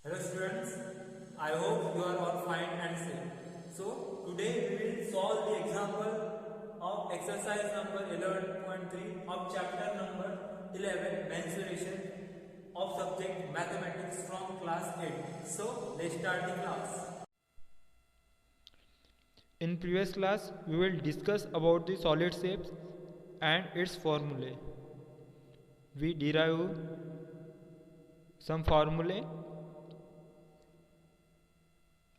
Hello students, I hope you are all fine and safe. So today we will solve the example of exercise number 11.3 of chapter number 11 mensuration of subject mathematics from class 8. So let's start the class. In previous class, we will discuss about the solid shapes and its formulae. We derive some formulae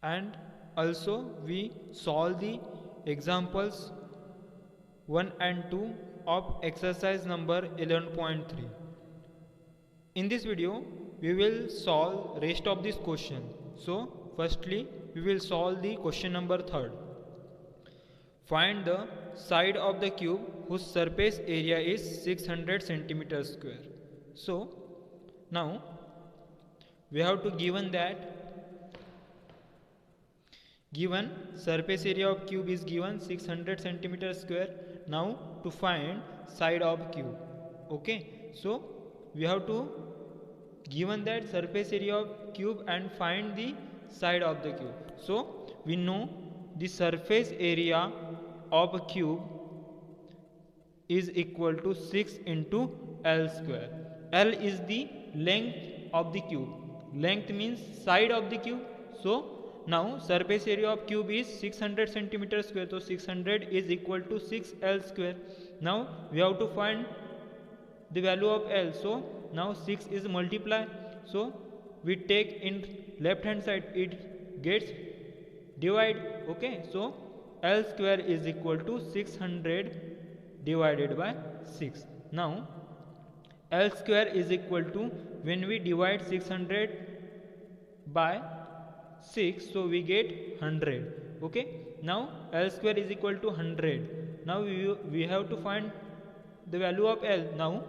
and also we solve the examples 1 and 2 of exercise number 11.3. In this video, we will solve rest of this question. So, firstly, we will solve the question number 3. Find the side of the cube whose surface area is 600 centimeters square. So, now we have to given that given surface area of cube is given 600 centimeters square. Now to find side of cube. Okay, so we have to given that surface area of cube and find the side of the cube. So we know the surface area of a cube is equal to 6 into L square. L is the length of the cube. Length means side of the cube. So now surface area of cube is 600 centimeter square. So 600 is equal to 6L square. Now we have to find the value of L. So now 6 is multiply. So we take in left hand side, it gets divide. Okay, so L square is equal to 600 divided by 6. Now L square is equal to, when we divide 600 by 6, so we get 100. Okay, now L square is equal to 100. Now we have to find the value of L. Now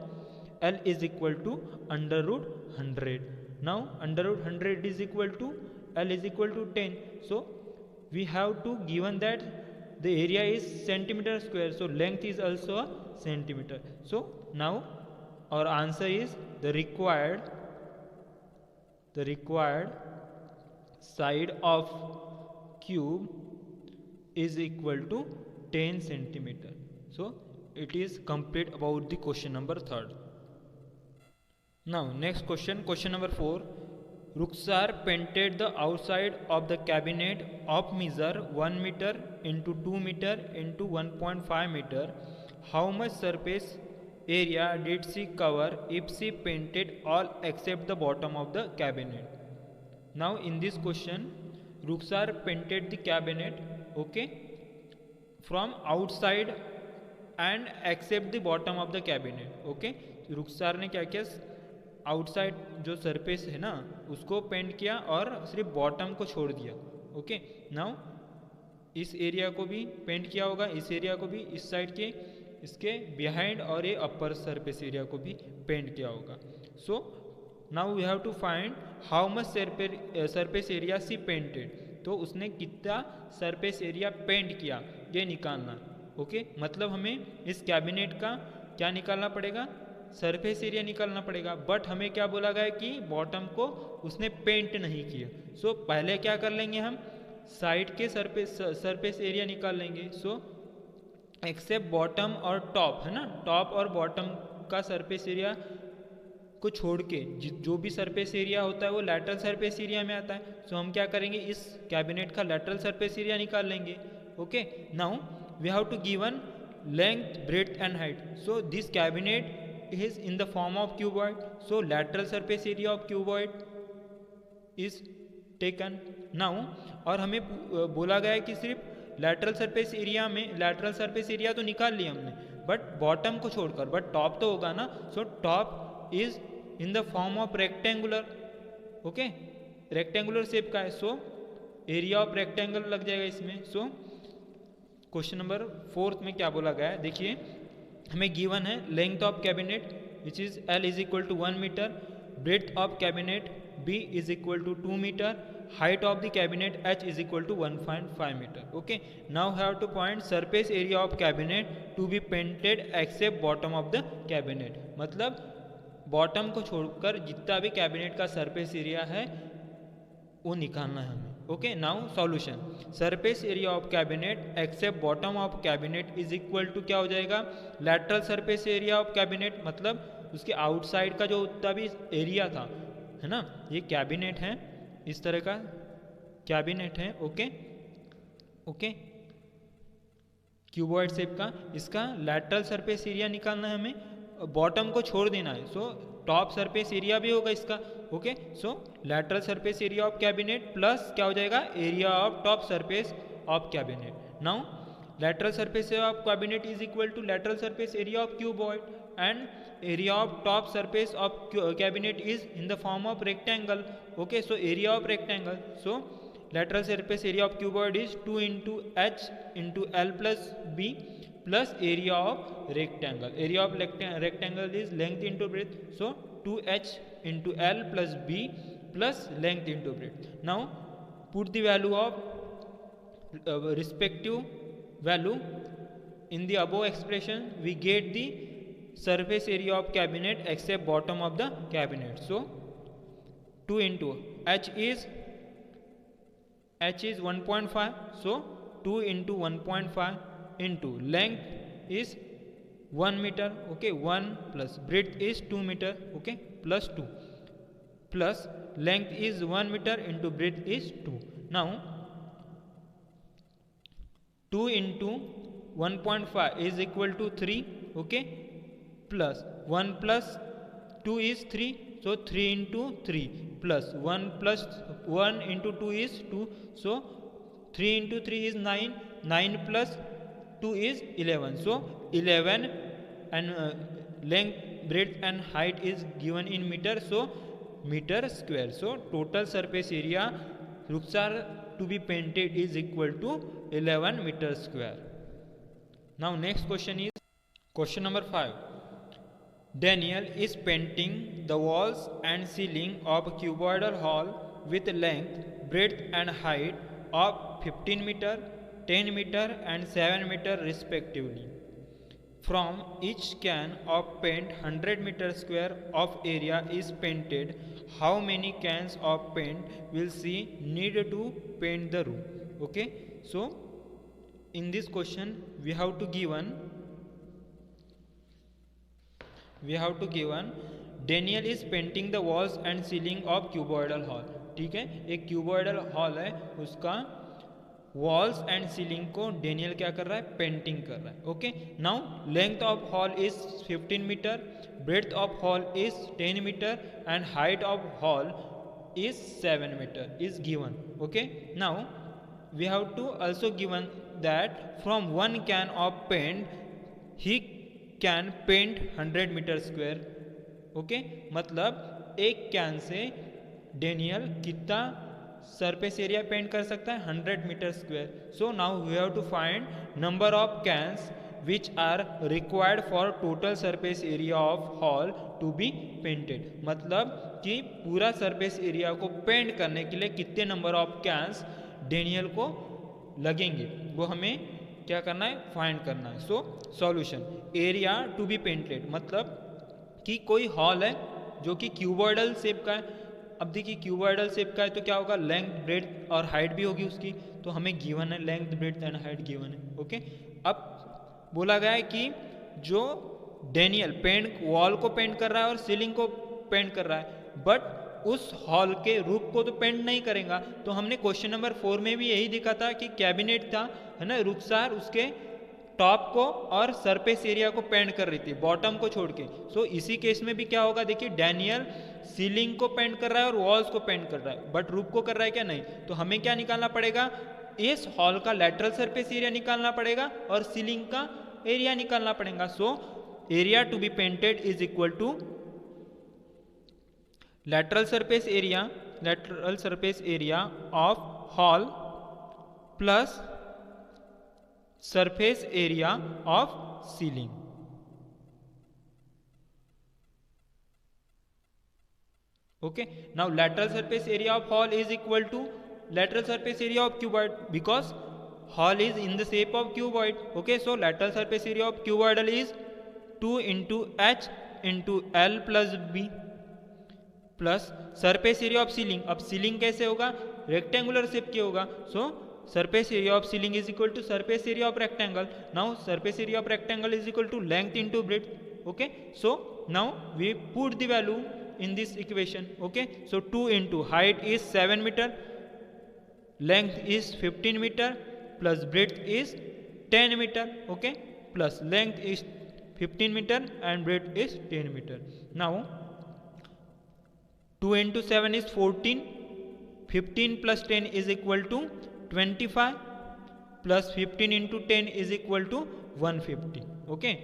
L is equal to under root 100. Now under root 100 is equal to L is equal to 10. So we have to given that the area is centimeter square, so length is also a centimeter. So now our answer is the required side of cube is equal to 10 centimeter. So it is complete about the question number 3. Now next question number 4. Rukhsar painted the outside of the cabinet of measure 1 meter into 2 meter into 1.5 meter. How much surface area did she cover if she painted all except the bottom of the cabinet? Now in this question, Rukhsar painted the cabinet, okay, from outside and except the bottom of the cabinet. Okay, रुखसार ने क्या किया, outside जो surface है ना उसको paint किया और सिर्फ बॉटम को छोड़ दिया. ओके, नाउ इस एरिया को भी पेंट किया होगा, इस एरिया को भी, इस साइड के, इसके बिहाइंड और ये अपर सरफेस एरिया को भी पेंट किया होगा. So now we have to find how much surface area she painted. तो उसने कितना सरफेस एरिया पेंट किया ये निकालना. ओके, मतलब हमें इस कैबिनेट का क्या निकालना पड़ेगा, सरफेस एरिया निकालना पड़ेगा. बट हमें क्या बोला गया कि बॉटम को उसने पेंट नहीं किया. सो पहले क्या कर लेंगे, हम साइड के सरफेस एरिया निकाल लेंगे. सो एक्सेप्ट बॉटम और टॉप है ना, टॉप और बॉटम का सरफेस एरिया को छोड़ के जो भी सरफेस एरिया होता है वो लैटरल सरफेस एरिया में आता है. सो हम क्या करेंगे, इस कैबिनेट का लैटरल सरफेस एरिया निकाल लेंगे. Okay, now we have to given length, breadth and height. So this cabinet is in the form of cuboid, so lateral surface area of cuboid is taken. now और हमें बोला गया है कि सिर्फ lateral surface area में lateral surface area तो निकाल लिया हमने, बट बॉटम को छोड़कर, बट टॉप तो होगा ना. So top is in the form of rectangular. Okay, rectangular shape का है, सो एरिया ऑफ रेक्टेंगल लग जाएगा इसमें. सो क्वेश्चन नंबर 4 में क्या बोला गया है, देखिए हमें गिवन है length of cabinet which is L is equal to 1 metre, breadth of cabinet B is equal to 2 metre, height of the cabinet H is equal to 1.5 metre. Okay, now have to point surface area of cabinet to be painted except bottom of the cabinet. मतलब bottom को छोड़कर जितना भी cabinet का surface area है वो निकालना है हमें। Okay, now solution. Surface area of cabinet except bottom of cabinet is equal to क्या हो जाएगा, lateral surface area of cabinet, मतलब उसके आउटसाइड का जो उतना भी एरिया था, है ना, ये कैबिनेट है, इस तरह का कैबिनेट है। ओके ओके, क्यूबॉइड शेप का, इसका लैटरल सरफेस एरिया निकालना है हमें, बॉटम को छोड़ देना है। सो टॉप सरफेस एरिया भी होगा इसका। Okay, so lateral surface area of cabinet plus क्या हो जाएगा, area of top surface of cabinet. Now lateral surface of cabinet is equal to lateral surface area of cuboid and area of top surface of cabinet is in the form of rectangle. Okay, so area of rectangle, so lateral surface area of cuboid is 2 into h into l plus b plus area of rectangle. Area of rectangle is length into breadth, so 2h into l plus b plus length into breadth. Now put the value of respective value in the above expression. We get the surface area of cabinet except bottom of the cabinet. So 2 into h is 1.5, so 2 into 1.5 into length is 1 meter. Okay, 1 plus breadth is 2 meter. Okay, plus 2 plus length is 1 meter into breadth is 2. Now 2 into 1.5 is equal to 3. Okay, plus 1 plus 2 is 3, so 3 into 3 plus 1 plus 1 into 2 is 2, so 3 into 3 is 9, 9 plus 2 is 11, so 11 and length, breadth and height is given in meter, so meter square. So total surface area Ruxar to be painted is equal to 11 meter square. Now next question is question number 5. Daniel is painting the walls and ceiling of a cuboidal hall with length, breadth and height of 15 meter, 10 meter and 7 meter respectively. From each can of paint 100 meter square of area is painted. How many cans of paint will she need to paint the room? Okay, so in this question we have to given Daniel is painting the walls and ceiling of cuboidal hall. ठीक है, एक cuboidal hall है, उसका walls and ceiling को Daniel क्या कर रहा है, पेंटिंग कर रहा है. Okay, now length of hall is 15 metre, breadth of hall is 10 metre and height of hall is 7 meter is given. Okay, now we have to also given that from one can of paint he can paint 100 meter square. Okay, मतलब एक can say Daniel कितना surface area paint कर सकता है, 100 metre square. So now we have to find number of cans which are required for total surface area of hall to be painted. मतलब कि पूरा surface area को paint करने के लिए कितने नंबर ऑफ कैंस डेनियल को लगेंगे वो हमें क्या करना है, फाइंड करना है. So solution, area to be painted मतलब कि कोई हॉल है जो कि क्यूबॉइडल शेप का है. अब देखिए क्यूबॉइडल शेप का है तो क्या होगा, लेंथ ब्रेड्थ और हाइट भी होगी उसकी, तो हमें गिवन है length breadth and height given है. ओके, अब बोला गया है कि जो डेनियल पेंट वॉल को पेंट कर रहा है और सीलिंग को पेंट कर रहा है, बट उस हॉल के रूफ को तो पेंट नहीं करेगा. तो हमने क्वेश्चन नंबर 4 में भी यही दिखा था कि कैबिनेट था, है ना, रुखसार उसके टॉप को और सरफेस एरिया को पेंट कर रही थी, बॉटम को छोड़ के. सो इसी केस में भी क्या होगा, देखिए डेनियल सीलिंग को पेंट कर रहा है और वॉल्स को पेंट कर रहा है, बट रूफ को कर रहा है क्या, नहीं. तो हमें क्या निकालना पड़ेगा, इस हॉल का लैटरल सरफेस एरिया निकालना पड़ेगा और सीलिंग का एरिया निकालना पड़ेगा. So area to be painted is equal to lateral surface area of hall plus surface area of ceiling. Okay, now lateral surface area of hall is equal to lateral surface area of cuboid because hall is in the shape of cuboid. Okay, so lateral surface area of cuboidal is 2 into h into l plus b plus surface area of ceiling. अब ceiling कैसे होगा, rectangular shape की होगा, so surface area of ceiling is equal to surface area of rectangle. Now surface area of rectangle is equal to length into breadth. Okay, so now we put the value in this equation. Okay, so 2 into height is 7 meter, length is 15 meter, plus breadth is 10 meter. Okay, plus length is 15 meter and breadth is 10 meter. Now 2 into 7 is 14, 15 plus 10 is equal to 25, plus 15 into 10 is equal to 150. Okay,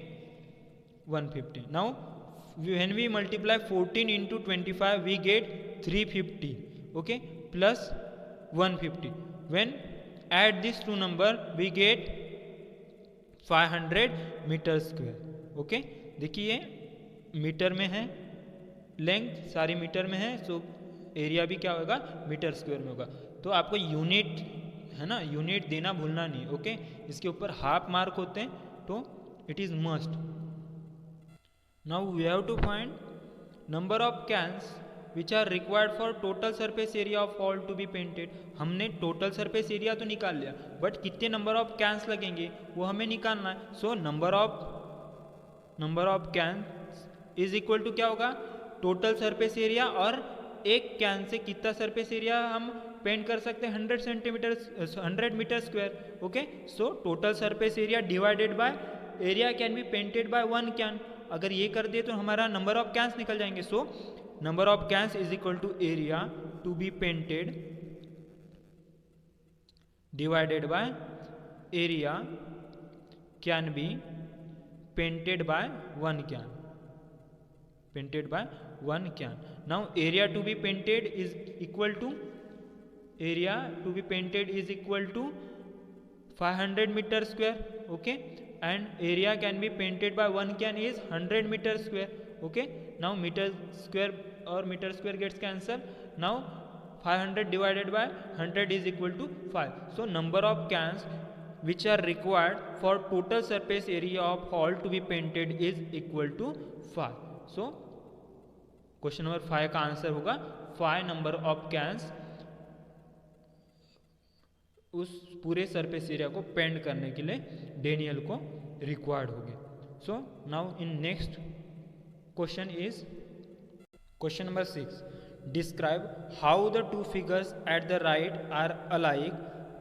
150. Now when we multiply 14 into 25 we get 350. Okay, plus 150. When add these two number we get 500 metre square. Okay, देखिए metre में है, length सारी metre में है, so area भी क्या होगा, metre square में होगा. तो आपको यूनिट है ना, यूनिट देना भूलना नहीं. ओके, इसके ऊपर हाफ मार्क होते हैं, तो it is must. Now we have to find number of cans which are required for total surface area of hall to be painted. हमने total surface area तो निकाल लिया, बट कितने number of cans लगेंगे वो हमें निकालना है. So number of cans is equal to क्या होगा, total surface area, और एक कैन से कितना सरफेस एरिया हम पेंट कर सकते हैं, 100 centimetre 100 metre square. Okay, so total surface area divided by area can be painted by one can. अगर ये कर दिए तो हमारा नंबर ऑफ कैंस निकल जाएंगे. So number of cans is equal to area to be painted divided by area can be painted by one can. Painted by one can. Now area to be painted is equal to, area to be painted is equal to 500 metre square. Okay, and area can be painted by one can is 100 meter square. Okay, now meter square or meter square gets cancelled. Now 500 divided by 100 is equal to 5. So number of cans which are required for total surface area of hall to be painted is equal to 5. So question number 5 का answer होगा 5 number of cans उस पूरे surface area को paint करने के लिए Daniel को required हो गया. So now in next question is question number 6. Describe how the two figures at the right are alike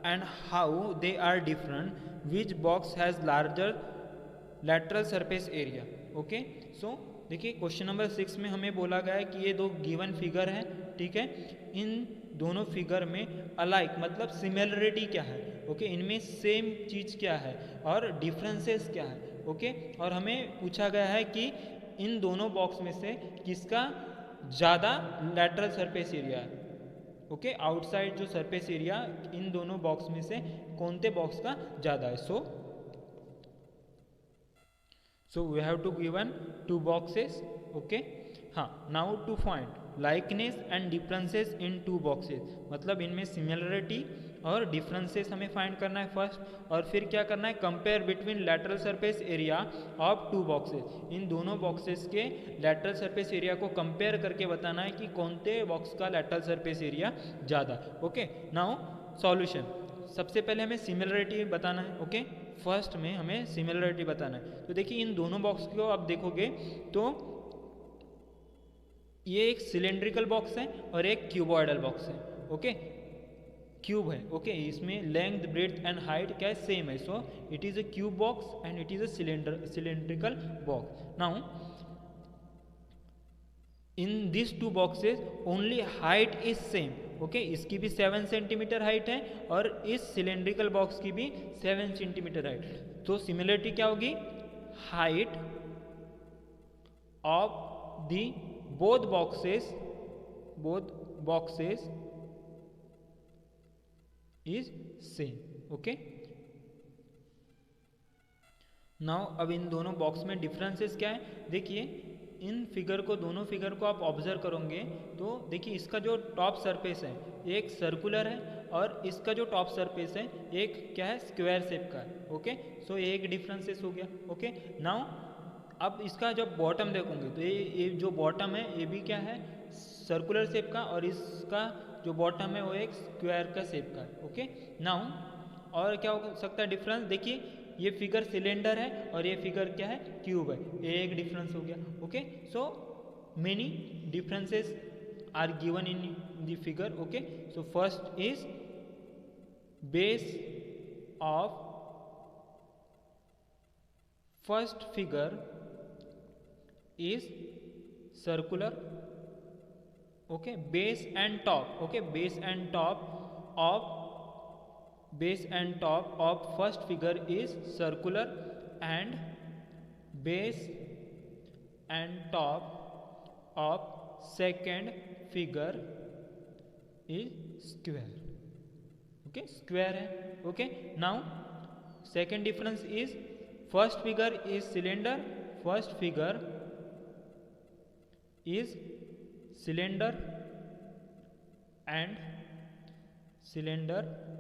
and how they are different, which box has larger lateral surface area. Okay, so देखिए question number 6 में हमें बोला गया है कि ये दो given figure है. ठीक है, इन दोनों फिगर में अलाइक मतलब सिमिलरिटी क्या है. ओके, इनमें सेम चीज क्या है और डिफरेंसेस क्या है. ओके, और हमें पूछा गया है कि इन दोनों बॉक्स में से किसका ज़्यादा लैटरल सरफेस एरिया है. ओके, आउटसाइड जो सरफेस एरिया इन दोनों बॉक्स में से कौन से बॉक्स का ज़्यादा है. So we have to given two boxes. Okay, हाँ, now to find likeness and differences in two boxes, मतलब इनमें सिमिलरिटी और डिफरेंसेस हमें फाइंड करना है फर्स्ट, और फिर क्या करना है, compare between lateral surface area of two boxes. इन दोनों बॉक्सेस के लैटरल सरफेस एरिया को कंपेयर करके बताना है कि कौन से बॉक्स का लैटरल सरफेस एरिया ज़्यादा. Okay, now solution. सबसे पहले हमें सिमिलरिटी बताना है. ओके, फर्स्ट में हमें सिमिलरिटी बताना है. तो देखिए इन दोनों बॉक्स को आप देखोगे तो ये एक सिलेंड्रिकल बॉक्स है और एक क्यूबॉइडल बॉक्स है. ओके, क्यूब है. ओके, इसमें लेंथ ब्रेड्थ एंड हाइट क्या है, सेम है. So it is a cube box and it is a cylindrical box. Now in this two boxes only height is same. Okay, इसकी भी 7 centimetre height है और इस सिलेंड्रिकल बॉक्स की भी 7 सेंटीमीटर हाइट. तो सिमिलरिटी क्या होगी, height of the both boxes is same. okay, now अब इन दोनों बॉक्स में डिफरेंसेस क्या है. देखिए इन फिगर को, दोनों फिगर को आप ऑब्जर्व करोगे तो देखिए इसका जो टॉप सरफेस है एक सर्कुलर है और इसका जो टॉप सरफेस है एक क्या है, स्क्वायर शेप का है. ओके, सो एक डिफरेंसेस हो गया. ओके, नाउ अब इसका जब बॉटम देखोगे तो ये जो बॉटम है ये भी क्या है, सर्कुलर शेप का और इसका जो बॉटम है वो एक स्क्वायर का शेप का है। ओके नाउ और क्या हो सकता है डिफरेंस, देखिए ये फिगर सिलेंडर है और ये फिगर क्या है, क्यूब है, ये एक डिफरेंस हो गया। Okay so many differences are given in the figure. Okay so first is base of first figure is circular. Okay, base and top. Okay, base and top of first figure is circular and base and top of second figure is square. Okay, square है. Okay, now second difference is first figure is cylinder, first figure is cylinder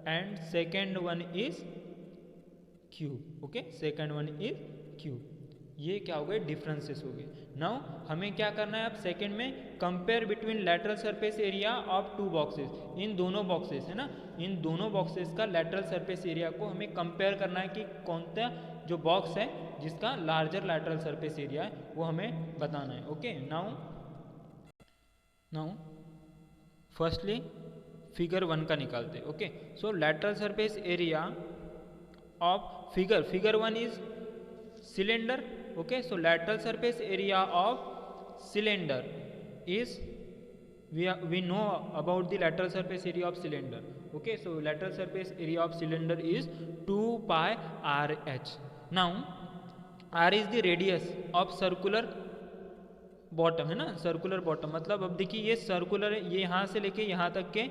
and second one is cube. Okay, second one is cube. ये क्या हो गए, differences हो गए. Now हमें क्या करना है अब सेकंड में, compare between lateral surface area of two boxes. इन दोनों बॉक्सेस है ना, इन दोनों बॉक्सेस का लैटरल सरफेस एरिया को हमें कंपेयर करना है कि कौन सा जो बॉक्स है जिसका लार्जर लैटरल सरफेस एरिया है वो हमें बताना है. ओके नाउ फर्स्टली फिगर 1 का निकालते. Okay so lateral surface area of figure 1 is cylinder. Okay, so lateral surface area of cylinder is we know about the lateral surface area of cylinder. Okay, so lateral surface area of cylinder is 2 pi RH. Now R is the radius of circular bottom है ना, circular bottom मतलब अब देखिए ये circular है, ये यहाँ से लेके यहाँ तक के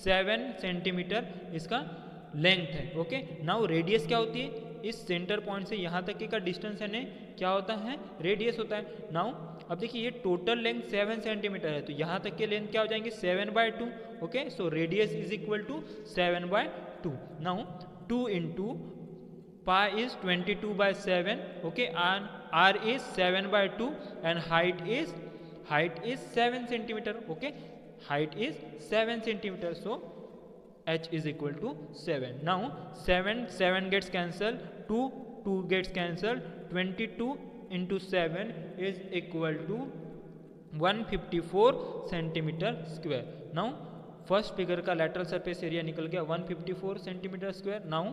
7 सेंटीमीटर इसका लेंथ है. ओके नाउ रेडियस क्या होती है, इस सेंटर पॉइंट से यहाँ तक का डिस्टेंस है क्या होता है, रेडियस होता है. नाउ अब देखिए ये टोटल लेंथ 7 सेंटीमीटर है तो यहाँ तक के लेंथ क्या हो जाएंगे 7/2. Okay so radius is equal to 7/2. Now 2 into pi is 22/7. Okay and r is 7/2 and height is 7 centimetre. Okay height is 7 centimetre so h is equal to 7. Now 7 gets cancelled, 2 gets cancelled, 22 into 7 is equal to 154 centimetre square. Now first figure का lateral surface area निकल गया 154 centimetre square. Now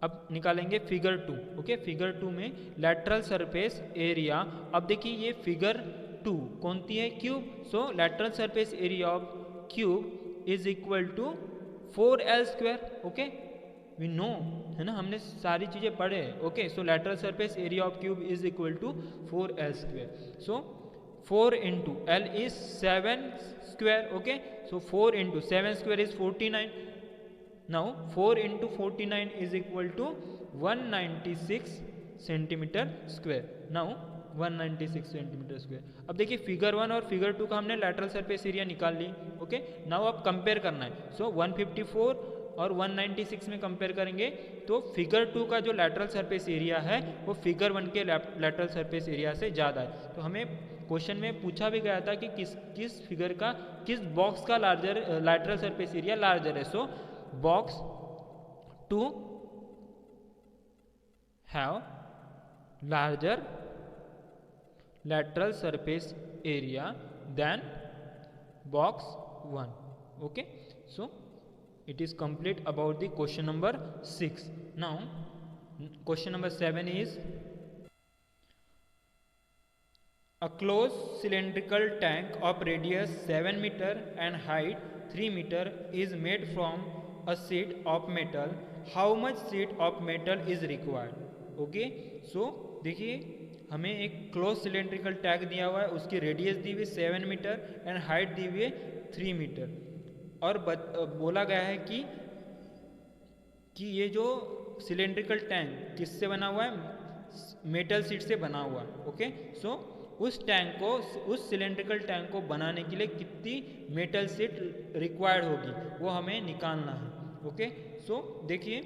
अब निकालेंगे figure 2. Okay figure 2 में lateral surface area, अब देखिए ये figure 2 कौन सी है, cube. So lateral surface area of cube is equal to 4L square. Okay we know है ना, हमने सारी चीजें पढ़े. Okay so lateral surface area of cube is equal to 4L square. So 4 into L is 7 square. Okay so 4 into 7 square is 49. Now 4 into 49 is equal to 196 centimetre square. Now 196 centimetre square. अब देखिए figure 1 और figure 2 का हमने lateral surface area निकाल ली. Okay now अब compare करना है. सो 154 और 196 में कंपेयर करेंगे तो फिगर 2 का जो लैटरल सरफेस एरिया है वो फिगर 1 के लैटरल सरफेस एरिया से ज़्यादा है. तो हमें क्वेश्चन में पूछा भी गया था कि किस फिगर का, किस बॉक्स का larger lateral surface area larger है. So box 2 have larger lateral surface area than box 1. Okay so it is complete about the question number 6. Now question number 7 is a closed cylindrical tank of radius 7 meter and height 3 meter is made from a sheet of metal. How much sheet of metal is required? Okay so देखिए हमें एक close cylindrical tag दिया हुआ है, उसकी radius दी हुई 7 metre and height दी हुई है 3 मीटर और बोला गया है कि ये जो सिलेंड्रिकल टैंक किससे बना हुआ है, मेटल शीट से बना हुआ है. ओके सो उस सिलेंड्रिकल टैंक को बनाने के लिए कितनी मेटल शीट रिक्वायर्ड होगी वो हमें निकालना है. ओके सो देखिए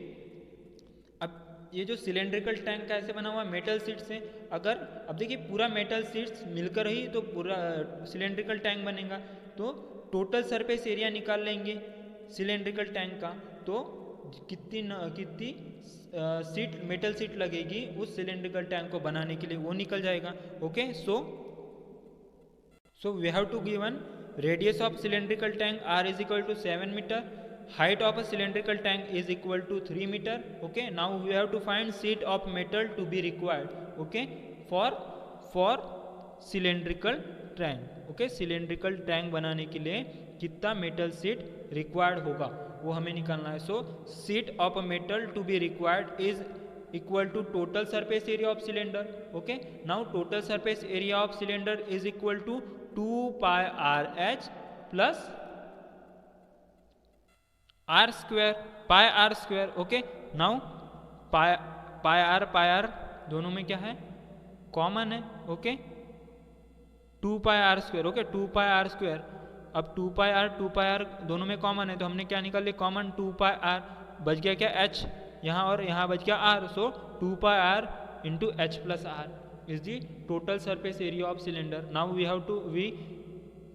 अब ये जो सिलेंड्रिकल टैंक कैसे बना हुआ मेटल शीट से, अगर अब देखिए पूरा मेटल शीट्स मिलकर ही तो पूरा सिलेंड्रिकल टैंक बनेगा। तो टोटल सरफेस एरिया निकाल लेंगे सिलेंड्रिकल टैंक का, तो कितनी सीट मेटल सीट लगेगी उस सिलेंड्रिकल टैंक को बनाने के लिए वो निकल जाएगा। Okay, so we have to given radius of cylindrical tank r is equal to 7 meter, height of a cylindrical tank is equal to 3 meter. Okay, now we have to find sheet of metal to be required, okay, for cylindrical tank. Okay, cylindrical tank बनाने के लिए कितना metal sheet required होगा वो हमें निकालना है। So sheet of a metal to be required is equal to total surface area of cylinder. Okay, now total surface area of cylinder is equal to 2 pi r h plus r square, pi r square. Okay, now pi r दोनों में क्या है, common है। Okay, 2 pi r square. Okay, 2 pi r square, अब 2 pi r दोनों में common है तो हमने क्या निकाल लिया कॉमन, 2 pi r, बच गया क्या h यहाँ और यहाँ बच गया r. So 2 pi r into h plus r is the total surface area of cylinder. Now we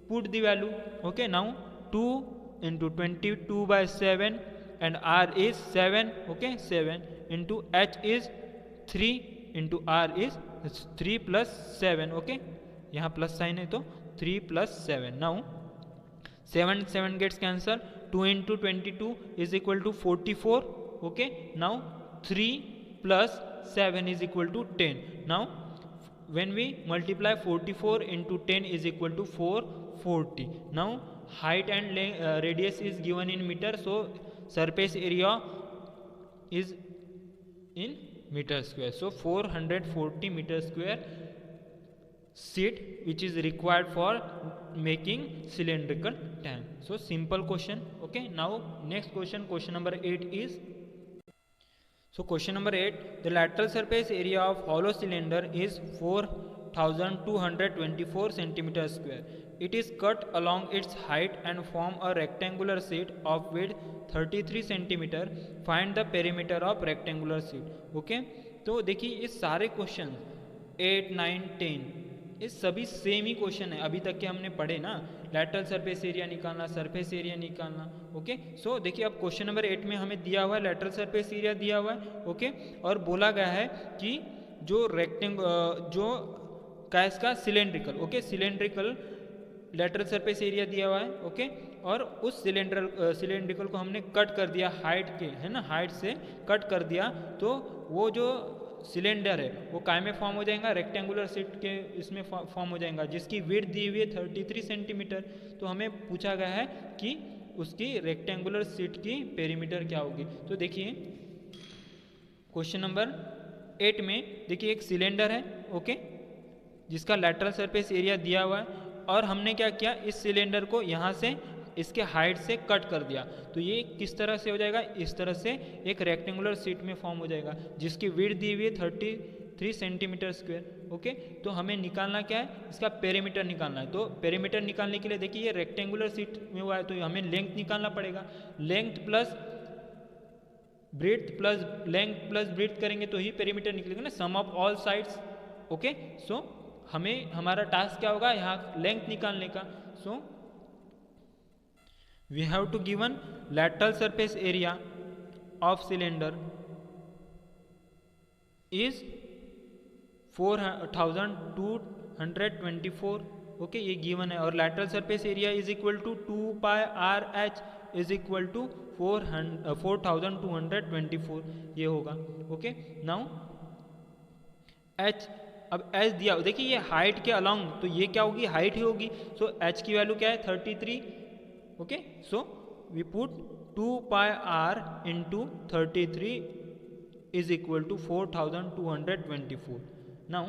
put the value. Okay, now 2 into 22 by 7 and r is 7. Okay, 7 into h is 3 into r is 3 plus 7. Okay, यहाँ plus sign है तो 3 plus 7. Now 7 gets cancelled. 2 into 22 is equal to 44. Okay, now 3 plus 7 is equal to 10. Now when we multiply 44 into 10 is equal to 440. Now height and radius is given in meter, so surface area is in meter square. So 440 meter square sheet which is required for making cylindrical tank. So simple question. Okay, now next question number 8 is, so question number 8, the lateral surface area of hollow cylinder is 4224 centimeter square. It is cut along its height and form a rectangular sheet of width 33 centimeter. Find the perimeter of rectangular sheet. Okay, तो देखिए ये सारे question 8, 9, 10 ये सभी same ही question है अभी तक के हमने पढ़े ना, लैटरल सरफेस एरिया निकालना, सरफेस एरिया निकालना। ओके, सो देखिए अब क्वेश्चन नंबर 8 में हमें दिया हुआ है लैटरल सरफेस एरिया दिया हुआ है। ओके, और बोला गया है कि जो जो कैस का cylindrical, okay, cylindrical lateral surface area दिया हुआ है। ओके, और उस सिलेंड्रिकल को हमने कट कर दिया हाइट के, है ना, हाइट से कट कर दिया, तो वो जो सिलेंडर है वो काय में फॉर्म हो जाएगा, रेक्टेंगुलर शीट के इसमें फॉर्म हो जाएगा, जिसकी विड्थ दी हुई है 33 सेंटीमीटर। तो हमें पूछा गया है कि उसकी रेक्टेंगुलर शीट की पेरीमीटर क्या होगी। तो देखिए क्वेश्चन नंबर 8 में देखिए एक सिलेंडर है, ओके, जिसका लैटरल सरफेस एरिया दिया हुआ है, और हमने क्या किया, इस सिलेंडर को यहाँ से इसके हाइट से कट कर दिया। तो ये किस तरह से हो जाएगा, इस तरह से एक रेक्टेंगुलर शीट में फॉर्म हो जाएगा, जिसकी विड्थ दी हुई है 33 सेंटीमीटर स्क्वायर। ओके, तो हमें निकालना क्या है, इसका पेरीमीटर निकालना है। तो पेरीमीटर निकालने के लिए देखिए ये रेक्टेंगुलर शीट में हुआ है तो हमें लेंथ निकालना पड़ेगा, length plus breadth plus length plus breadth करेंगे तो ही पेरीमीटर निकलेगा ना, सम ऑफ ऑल साइड्स। ओके, सो हमें हमारा टास्क क्या होगा, यहाँ लेंथ निकालने का। सो we have to given lateral surface area of cylinder is 4224। Okay, ये गिवन है, और lateral surface area is equal to 2 pi r h is equal to 4224 ये होगा। ओके, नाउ h, अब h दिया, देखिए ये हाइट के अलोंग, तो ये क्या होगी, हाइट ही होगी। सो h की वैल्यू क्या है, 33। Okay, so we put 2 pi r into 33 is equal to 4224। Now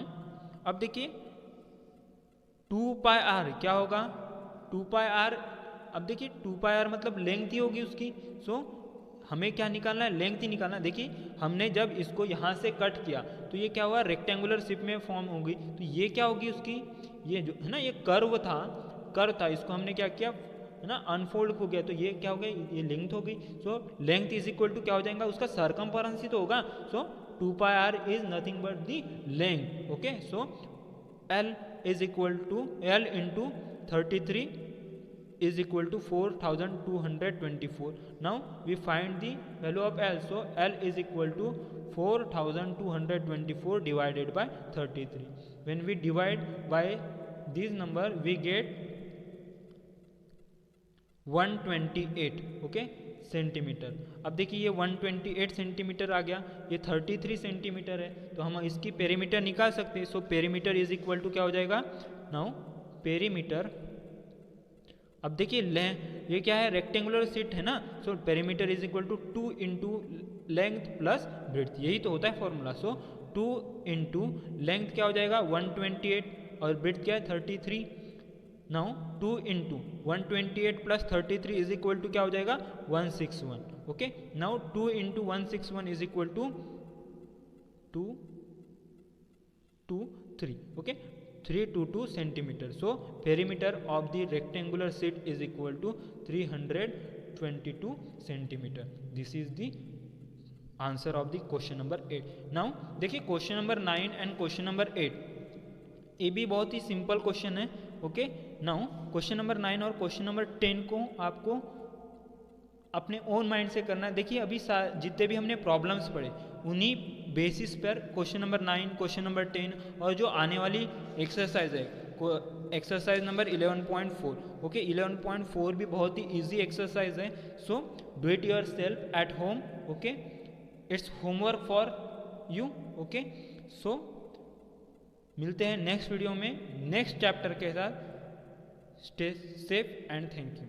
अब देखिए 2 pi r क्या होगा, 2 pi r, अब देखिए 2 pi r मतलब लेंथ ही होगी उसकी। सो हमें क्या निकालना है, लेंथ ही निकालना है। देखिए हमने जब इसको यहाँ से कट किया तो ये क्या हुआ, रेक्टेंगुलर शेप में फॉर्म होगी, तो ये क्या होगी उसकी, ये जो है ना, ये कर्व था, इसको हमने क्या किया, है ना, अनफोल्ड हो गया, तो ये क्या हो गया, ये लेंथ हो गई। So length is equal to क्या हो जाएगा, उसका सरकमफेरेंस ही तो होगा। So 2 pi r is nothing but the length. Okay, so L is equal to L into 33 is equal to 4224. Now we find the value of L. So L is equal to 4224 divided by 33. When we divide by this number we get 128. Okay centimetre. अब देखिए ये 128 centimetre आ गया, ये 33 centimetre है, तो हम इसकी perimeter निकाल सकते हैं. So perimeter is equal to क्या हो जाएगा. नाउ पेरीमीटर, अब देखिए ये क्या है, रेक्टेंगुलर शीट है ना. So perimeter is equal to 2 into length plus breadth, यही तो होता है फॉर्मूला. सो 2 इंटू लेंथ क्या हो जाएगा 128 और ब्रेड्थ क्या है 33. Now 2 into 128 plus 33 is equal to क्या हो जाएगा 161. Okay, now 2 into 161 is equal to 223. Okay, 322 centimetre. So perimeter of the rectangular sheet is equal to 322 centimetre. This is the answer of the question number 8. Now देखिए question number 9 and question number 8, ये भी बहुत ही simple question है. Okay, now question number 9 और question number 10 को आपको अपने ओन माइंड से करना है. देखिए अभी जितने भी हमने प्रॉब्लम्स पढ़े उन्हीं बेसिस पर क्वेश्चन नंबर 9, क्वेश्चन नंबर 10 और जो आने वाली एक्सरसाइज है एक्सरसाइज नंबर 11.4. ओके, 11.4 भी बहुत ही इजी एक्सरसाइज है. So do it yourself at home. Okay, it's homework for you. Okay, so मिलते हैं नेक्स्ट वीडियो में नेक्स्ट चैप्टर के साथ. Stay safe and thank you.